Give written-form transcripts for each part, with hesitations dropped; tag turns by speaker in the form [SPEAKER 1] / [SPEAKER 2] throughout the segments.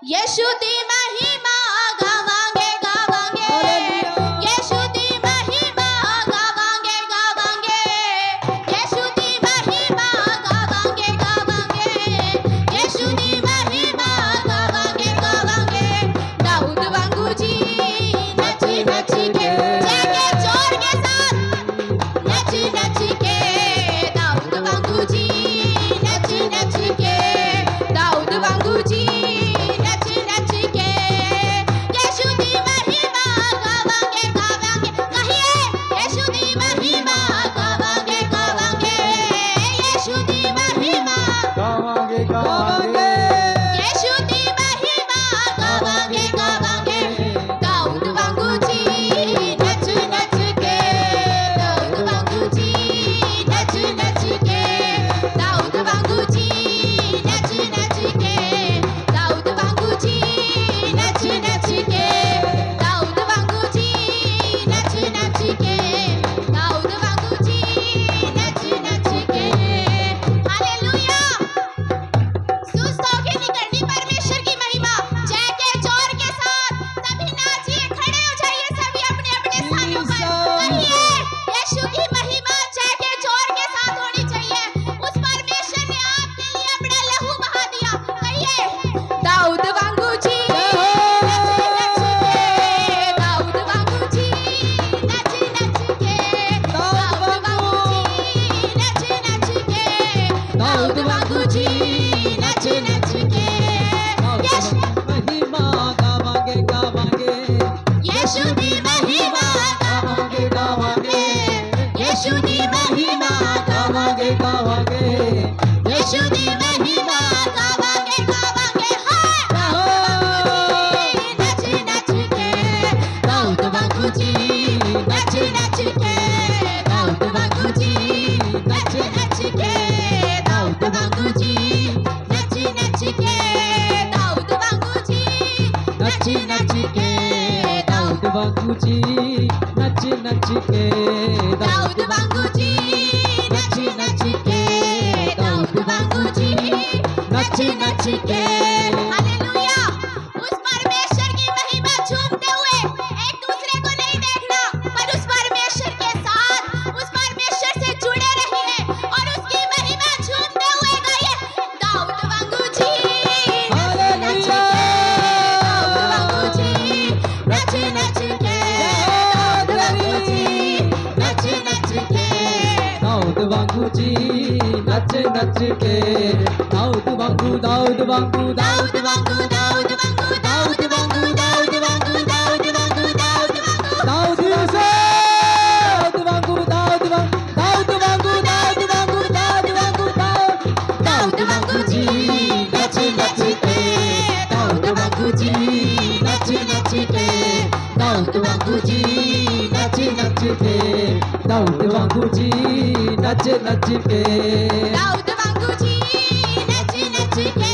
[SPEAKER 1] यीशु दी महिमा गावांगे गावांगे, यीशु दी महिमा गावांगे गावांगे, यीशु दी महिमा गावांगे गावांगे, यीशु दी महिमा गावांगे गावांगे। दाऊद वांगू जी नच नच के, जैके जोर के साथ नच नच के, दाऊद वांगू जी नच नच के, दाऊद वांगू जी नच नच के। यीशु दी महिमा गावांगे गावांगे, कहिए यीशु दी महिमा गावांगे गावांगे, यीशु दी महिमा
[SPEAKER 2] गावांगे गावांगे,
[SPEAKER 1] यीशु दी महिमा गावांगे गावांगे। दाऊद वांगू जी नच नच के, दाऊद वांगू जी नच नच के, दाऊद वांगू जी नच नच के, दाऊद वांगू जी नच नच के, दाऊद वांगू जी नच नच के, दाऊद वांगू जी नच नच के। हालेलुया। सुस्त होके नहीं करनी परमेश्वर की महिमा, जय के जोर के साथ सभी नाचिए, खड़े हो जाइए सभी अपने अपने स्थानों पर। कहिए यीशु की महिमा जय के जोर के साथ होनी चाहिए। उस परमेश्वर ने आपके लिए अपना लहू बहा दिया। कहिए दाऊद वांगू जी नच नच के, दाऊद वांगू जी नच नच के, दाऊद वांगू जी नच नच के, दाऊद वांगू जी नच नच के। यीशु
[SPEAKER 2] महिमा गावांगे गावांगे,
[SPEAKER 1] यीशु दी महिमा
[SPEAKER 2] गावांगे गावांगे,
[SPEAKER 1] यीशु दी महिमा
[SPEAKER 2] गावांगे गावांगे,
[SPEAKER 1] यीशु दी महिमा गावांगे गावांगे। हाँ नच नच के, दाऊद वांगू जी नच नच के, दाऊद वांगू जी नच नच के, दाऊद वांगू जी नच नच के, दाऊद वांगू जी नच नच के,
[SPEAKER 2] दाऊद वांगू जी नच नच के,
[SPEAKER 1] दाऊद वांगू जी नच नच के, दाऊद वांगू जी नच नच के। हालेलुया। उस परमेश्वर की महिमा झूमते हुए एक दूसरे को नहीं देखना, पर उस परमेश्वर के साथ, उस परमेश्वर से जुड़े रहिए और उसकी महिमा झूमते हुए गाइए। दाऊद वांगू जी नच नच के, दाऊद वांगू जी नच नच के, दाऊद वांगू जी नच नच के,
[SPEAKER 2] दाऊद वांगू जी नच नच के, दाऊद वांगू दाऊद वांगू
[SPEAKER 1] दाऊद वांगू दाऊद वांगू दाऊद वांगू दाऊद वांगू दाऊद वांगू दाऊद वांगू
[SPEAKER 2] दाऊद से दाऊद वांगू दाऊद वांगू दाऊद वांगू दाऊद वांगू दाऊद वांगू
[SPEAKER 1] दाऊद वांगू जी नच नच के, दाऊद वांगू जी नच नच के, दाऊद वांगू जी नच नच के,
[SPEAKER 2] दाऊद वांगू जी नच नच के,
[SPEAKER 1] दाऊद वांगू जी नच नच के,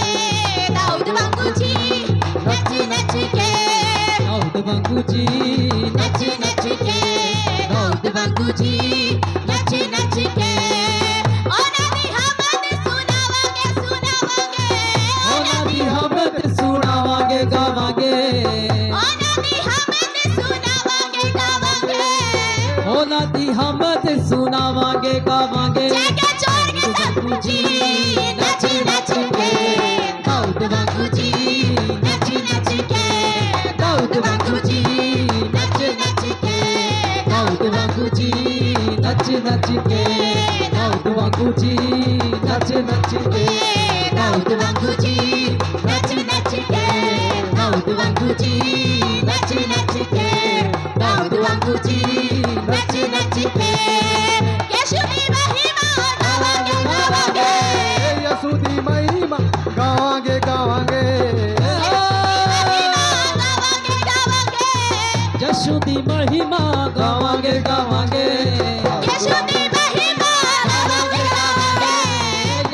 [SPEAKER 1] दाऊद वांगू जी नच नच के,
[SPEAKER 2] दाऊद वांगू जी
[SPEAKER 1] नच नच के, दाऊद वांगू जी नच नच के। ओ नबी हमद सुनावांगे सुनावांगे, ओ नबी
[SPEAKER 2] हमद सुनावांगे गावांगे,
[SPEAKER 1] ओ नबी हमद सुनावांगे गावांगे,
[SPEAKER 2] ओ नदी हमद सुनावांगे गावांगे।
[SPEAKER 1] जय के जोर के साथ जी नच नच के, दाऊद वांगू जी नच नच के, दाऊद वांगू जी नच नच के, दाऊद वांगू जी
[SPEAKER 2] नच नच के, दाऊद वांगू जी नच नच के,
[SPEAKER 1] दाऊद वांगू जी नच नच के, दाऊद वांगू जी नच नच के, दाऊद वांगू जी नच नच के। यीशु की महिमा गावांगे गावांगे,
[SPEAKER 2] यीशु दी महिमा गावांगे गावांगे, यीशु दी महिमा गावांगे गावांगे,
[SPEAKER 1] यीशु दी महिमा गावांगे गावांगे,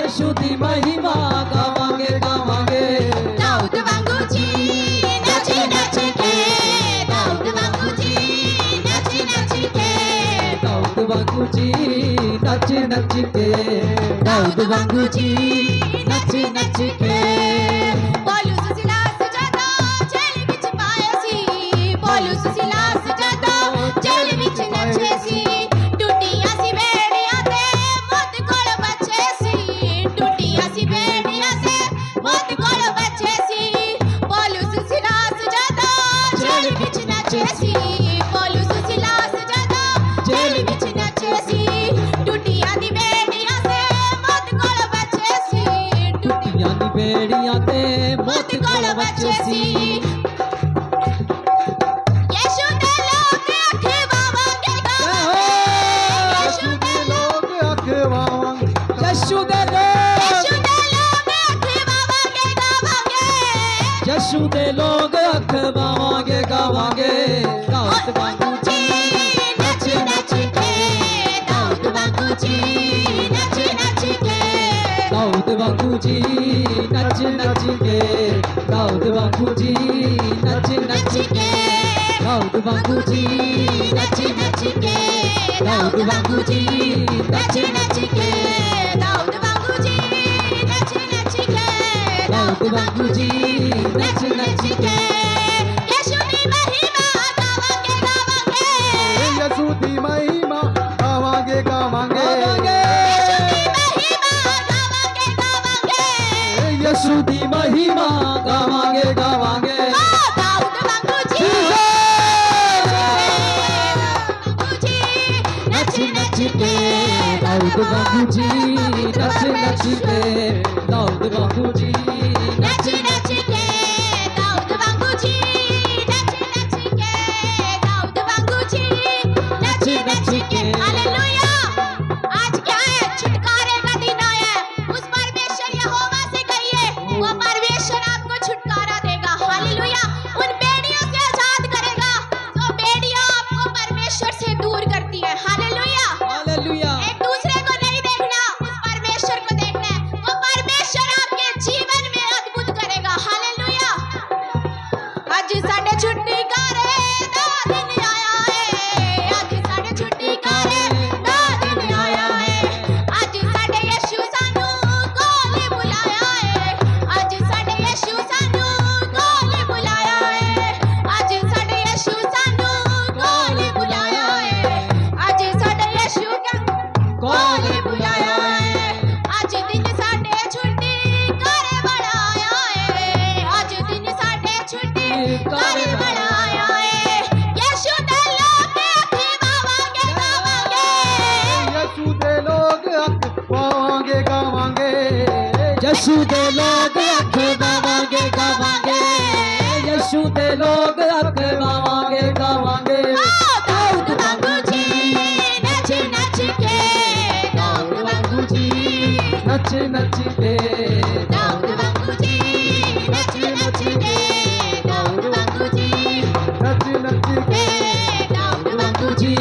[SPEAKER 2] यीशु दी महिमा गावांगे गावांगे।
[SPEAKER 1] दाऊद वांगू जी नच नच के, दाऊद वांगू जी नच नच के,
[SPEAKER 2] दाऊद वांगू जी नच नच के,
[SPEAKER 1] दाऊद वांगू जी नच नच के। बोलू सुसिला सुजाता दाऊद कोल बच्चे सी यीशु दे लोग अखे वावांगे गावांगे यीशु दे
[SPEAKER 3] लोग अखवावांगे
[SPEAKER 2] यीशु दे लोग
[SPEAKER 1] अखे वावांगे गावांगे
[SPEAKER 2] यीशु दे लोग अखवावांगे गावांगे दाऊद वांगू जी
[SPEAKER 1] नच नच के दाऊद वांगू जी नच नच के
[SPEAKER 2] दाऊद वांगू जी नच नच के दाऊद वांगू जी नच नच के दाऊद वांगू जी
[SPEAKER 1] नच नच के दाऊद वांगू जी नच नच के दाऊद वांगू जी नच नच के दाऊद वांगू जी नच नच के यीशु दी महिमा गावांगे गावांगे
[SPEAKER 3] यीशु दी महिमा गावांगे गावांगे
[SPEAKER 1] यीशु दी महिमा गावांगे
[SPEAKER 2] यीशु दी महिमा गावांगे
[SPEAKER 1] गावांगे
[SPEAKER 2] गावांगे
[SPEAKER 1] दाऊद वांगू जी नच नच के
[SPEAKER 2] दाऊद वांगू जी नच नच के दाऊद वांगू जी
[SPEAKER 1] नच नच के दाऊद वांगू जी नच नच के दाऊद वांगू जी नच नच के हालेलुया आज क्या है छुटकारे का दिन आया है उस परमेश्वर यहोवा से कहिए वो परमेश्वर आपको छुटकारा देगा हालेलुया उन बेड़ियों से आजाद करेगा जो बेड़ियां आपको परमेश्वर से दूर करती है हालेलुया
[SPEAKER 2] हालेलुया
[SPEAKER 1] एक दूसरे को नहीं देखना उस परमेश्वर को देखना है वो परमेश्वर आपके जीवन में अद्भुत करेगा हालेलुया आज साडे छुट्टी करे दा दिन आया है आज साडे छुट्टी करे दा दिन आया है आज साडे यीशु सानू कोल बुलाया है आज साडे यीशु सानू कोल बुलाया है आज साडे यीशु सानू कोल बुलाया है आज साडे यीशु कोल बुलाया है आज दिन साडे छुट्टी करे बड़ा आया है आज दिन साडे छुट्टी करे बड़ा आया है यीशु दे लोग अखे वावांगे गावांगे
[SPEAKER 3] यीशु दे लोग अखवावांगे गावांगे
[SPEAKER 2] यीशु दे लोग अखवावांगे गावांगे यीशु दे लोग अखवावांगे गावांगे
[SPEAKER 1] दाऊद वांगू जी नच नच के दाऊद वांगू जी
[SPEAKER 2] नच नच के
[SPEAKER 1] दाऊद वांगू जी नच नच के दाऊद वांगू जी
[SPEAKER 3] नच नच
[SPEAKER 1] के दाऊद वांगू जी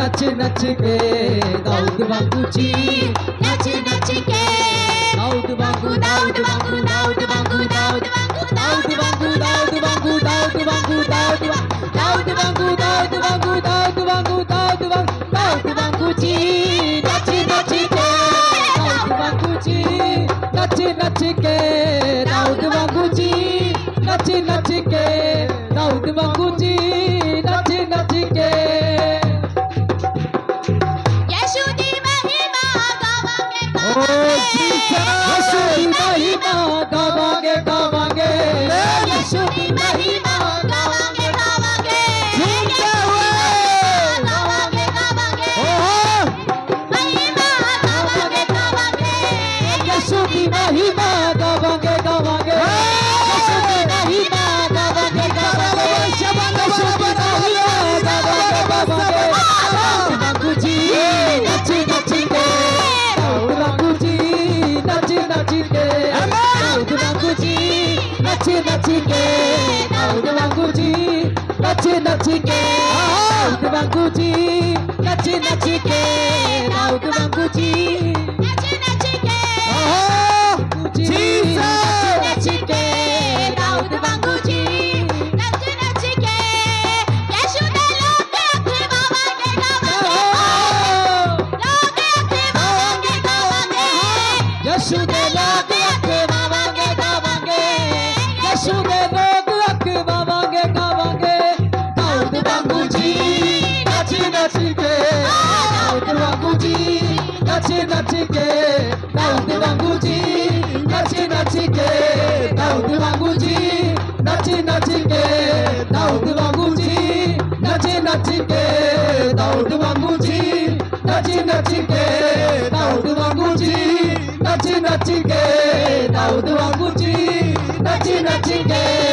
[SPEAKER 2] नच नच के दाऊद वांगू जी
[SPEAKER 1] नच नच के
[SPEAKER 2] दाऊद वांगू
[SPEAKER 1] दाऊद वांगू दाऊद वांगू दाऊद वांगू दाऊद वांगू दाऊद वांगू दाऊद वांगू दाऊद वांगू
[SPEAKER 2] दाऊद वांगू दाऊद वांगू दाऊद वांगू दाऊद वांगू दाऊद वांगू जी नच नच के दाऊद वांगू जी नच नच के दाऊद वांगू जी नच नच के दाऊद वांगू जी नच नच के
[SPEAKER 1] यीशु दी महिमा गावांगे
[SPEAKER 3] ओ
[SPEAKER 2] यीशु की महिमा गावांगे गावांगे
[SPEAKER 1] यीशु दी महिमा गावांगे गावांगे
[SPEAKER 2] झूमते हुए
[SPEAKER 1] गावांगे गावांगे महिमा गावांगे गावांगे
[SPEAKER 2] यीशु की महिमा गावांगे गावांगे यीशु की महिमा गावांगे गावांगे यीशु की महिमा गावांगे गावांगे दाऊद वांगू जी नच नच के दाऊद वांगू जी नच नच के दाऊद वांगू जी नच नच के दाऊद वांगू जी नच नच के दाऊद वांगू जी नच नच के दाऊद वांगू जी
[SPEAKER 1] नच नच के
[SPEAKER 2] नच के
[SPEAKER 1] दाऊद वांगू जी नच नच के यीशु दे लोग अखे वावांगे गावांगे लोग अखे वावांगे गावांगे
[SPEAKER 2] यीशु दे लोग अखवावांगे गावांगे यीशु दे लोग अखवावांगे गावांगे दाऊद वांगू जी नच नच के दाऊद वांगू जी नच नच के दाऊद वांगू जी नच नच के दाऊद वांगू जी नच नच के दाऊद वांगू जी नच नच के दाऊद वांगू जी नच नच के दाऊद वांगू जी नच नच के दाऊद वांगू जी नच नच नच के